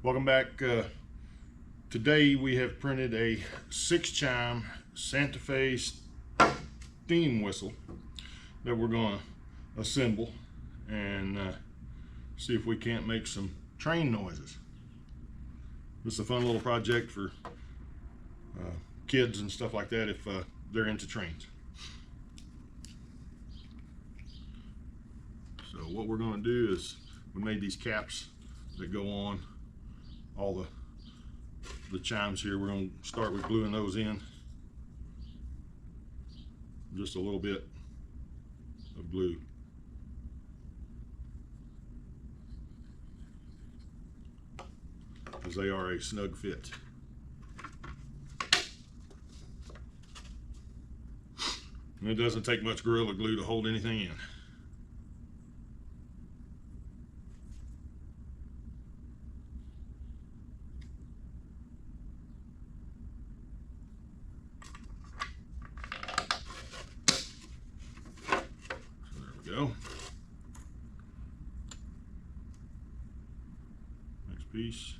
Welcome back. Today we have printed a 6 chime Santa Fe steam whistle that we're going to assemble and see if we can't make some train noises. This is a fun little project for kids and stuff like that if they're into trains. So what we're going to do is we made these caps that go on all the chimes here. We're going to start with gluing those in. Just a little bit of glue. Because they are a snug fit. And it doesn't take much Gorilla Glue to hold anything in. Go. Next piece.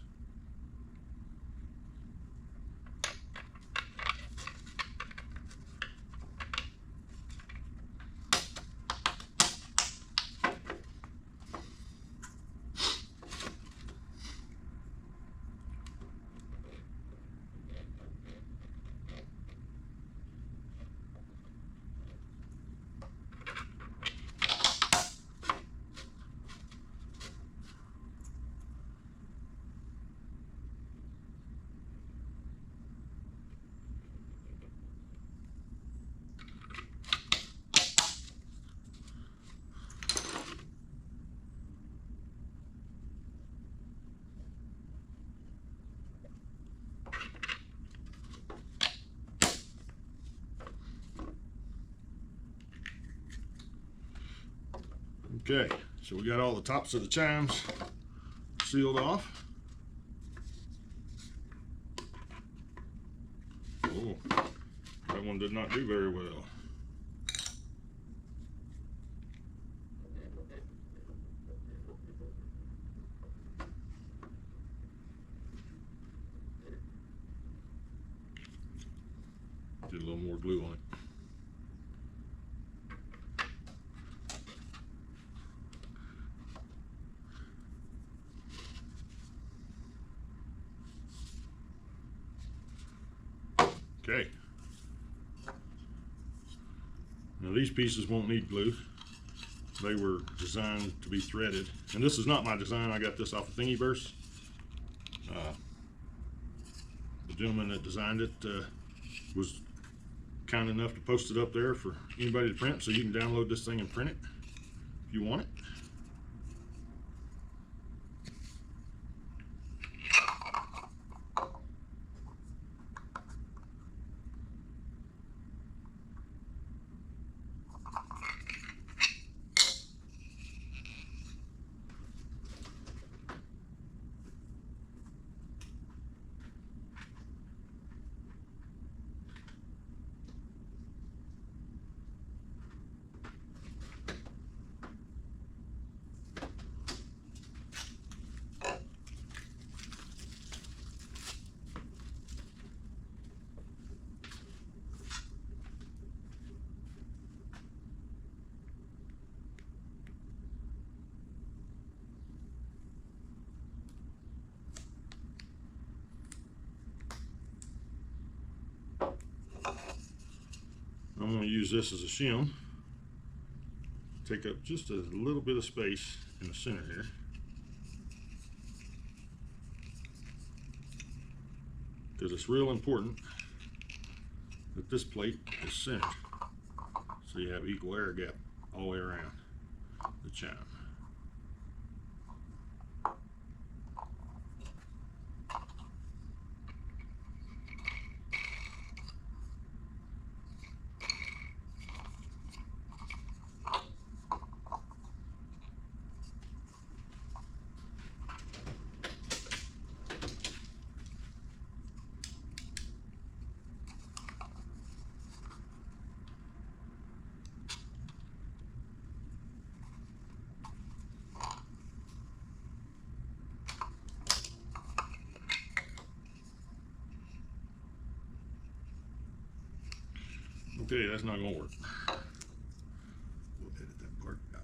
Okay, so we got all the tops of the chimes sealed off. Oh, that one did not do very well. Did a little more glue on it. Okay. Now these pieces won't need glue. They were designed to be threaded. And this is not my design. I got this off of Thingiverse. The gentleman that designed it was kind enough to post it up there for anybody to print, so you can download this thing and print it if you want it. I'm going to use this as a shim. Take up just a little bit of space in the center here. Because it's real important that this plate is centered, so you have equal air gap all the way around the chime. Okay, that's not gonna work. We'll edit that part out.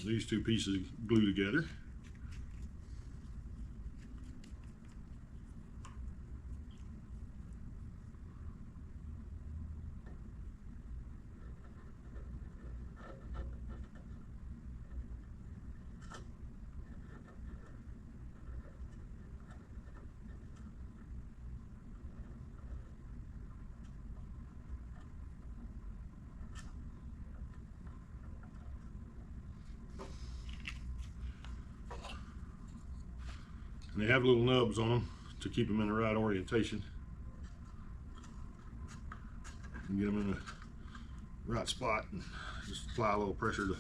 These two pieces glue together. And they have little nubs on them to keep them in the right orientation. And get them in the right spot and just apply a little pressure to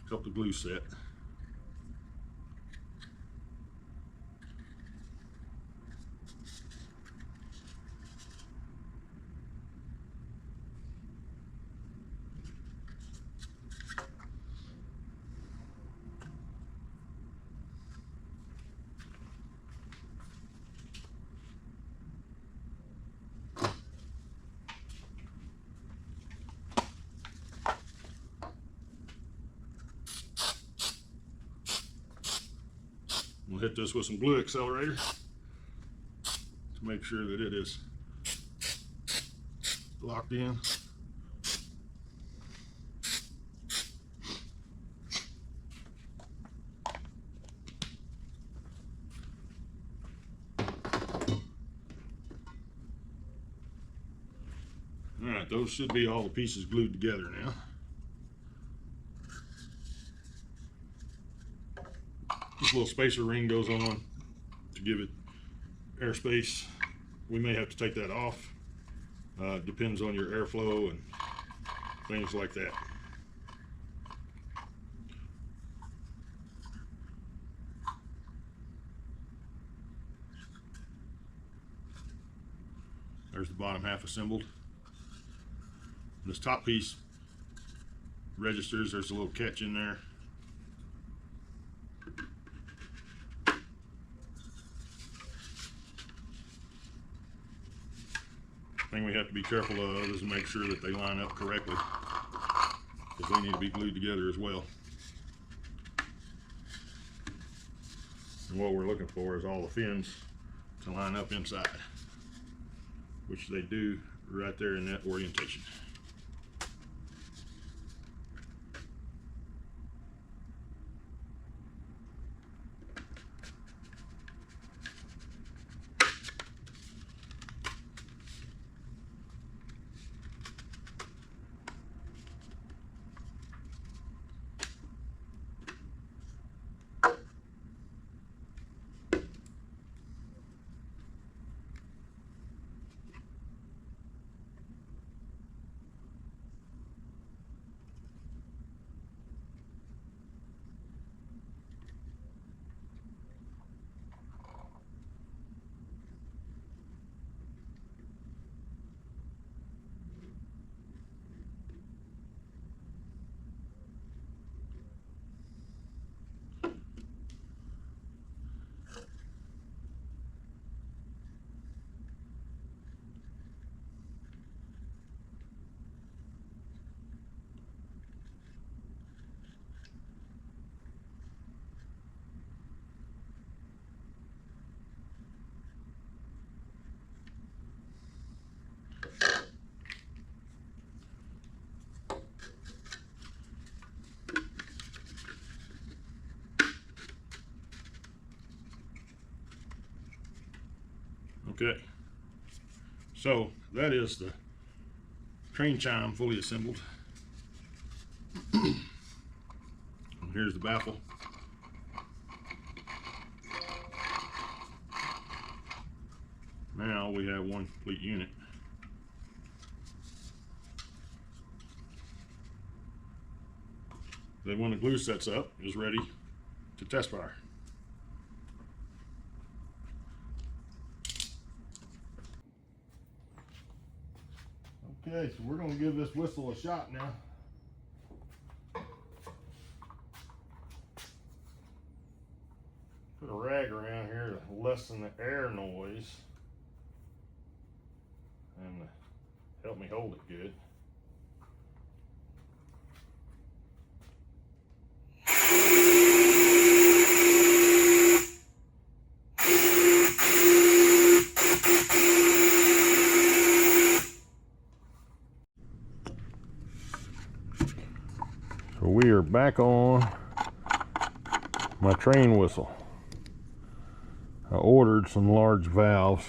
help the glue set. We'll hit this with some glue accelerator to make sure that it is locked in. All right, those should be all the pieces glued together now. This little spacer ring goes on to give it airspace. We may have to take that off. Depends on your airflow and things like that. There's the bottom half assembled. This top piece registers. There's a little catch in there. Thing we have to be careful of is to make sure that they line up correctly, because they need to be glued together as well. And what we're looking for is all the fins to line up inside, which they do right there in that orientation. Okay, so that is the train chime fully assembled. Here's the baffle. Now we have one complete unit. Then when the glue sets up, it's ready to test fire. Okay, so we're going to give this whistle a shot now. Put a rag around here to lessen the air noise and help me hold it good. So we are back on my train whistle. I ordered some larger valves,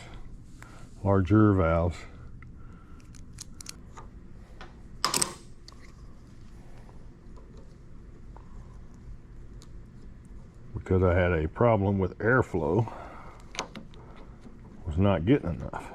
because I had a problem with airflow, was not getting enough.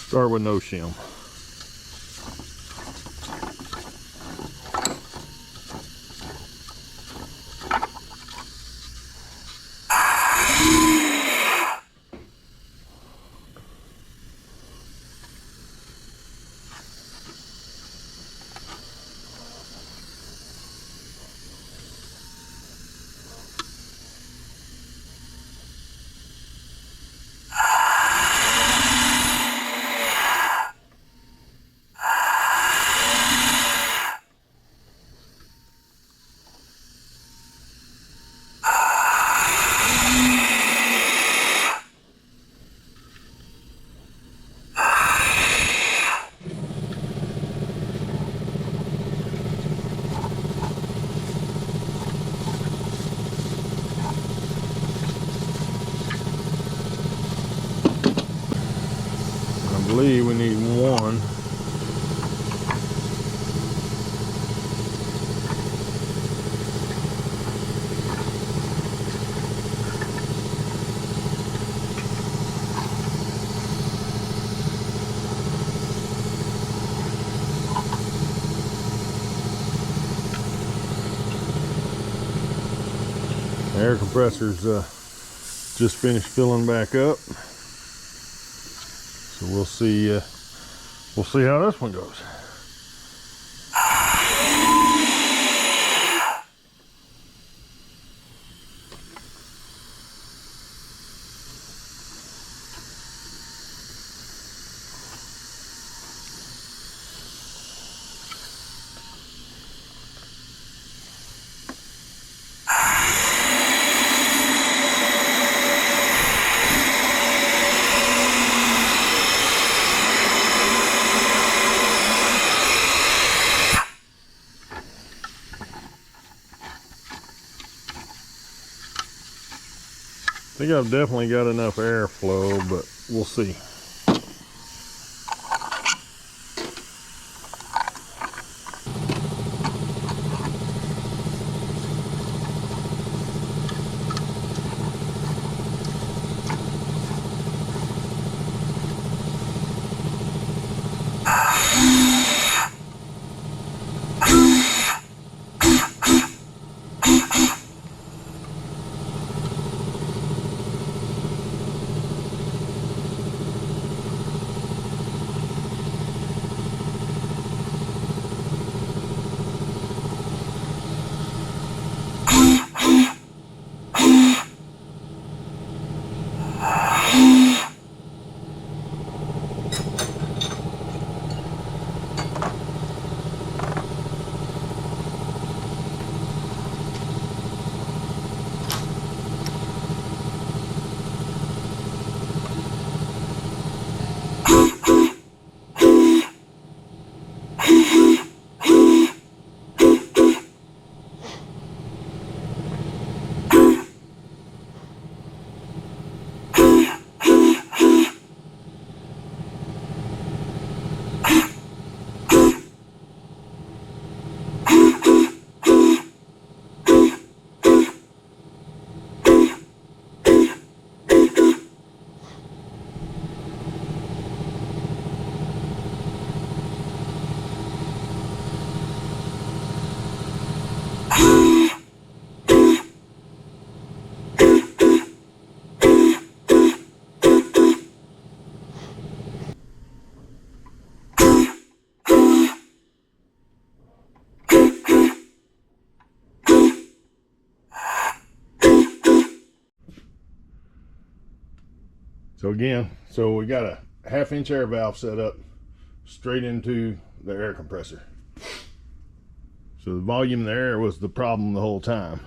Start with no shim. I believe we need one. The air compressor's just finished filling back up. So we'll see how this one goes. I think I've definitely got enough airflow, but we'll see. So again, so we got a 1/2 inch air valve set up straight into the air compressor. So the volume in the air was the problem the whole time.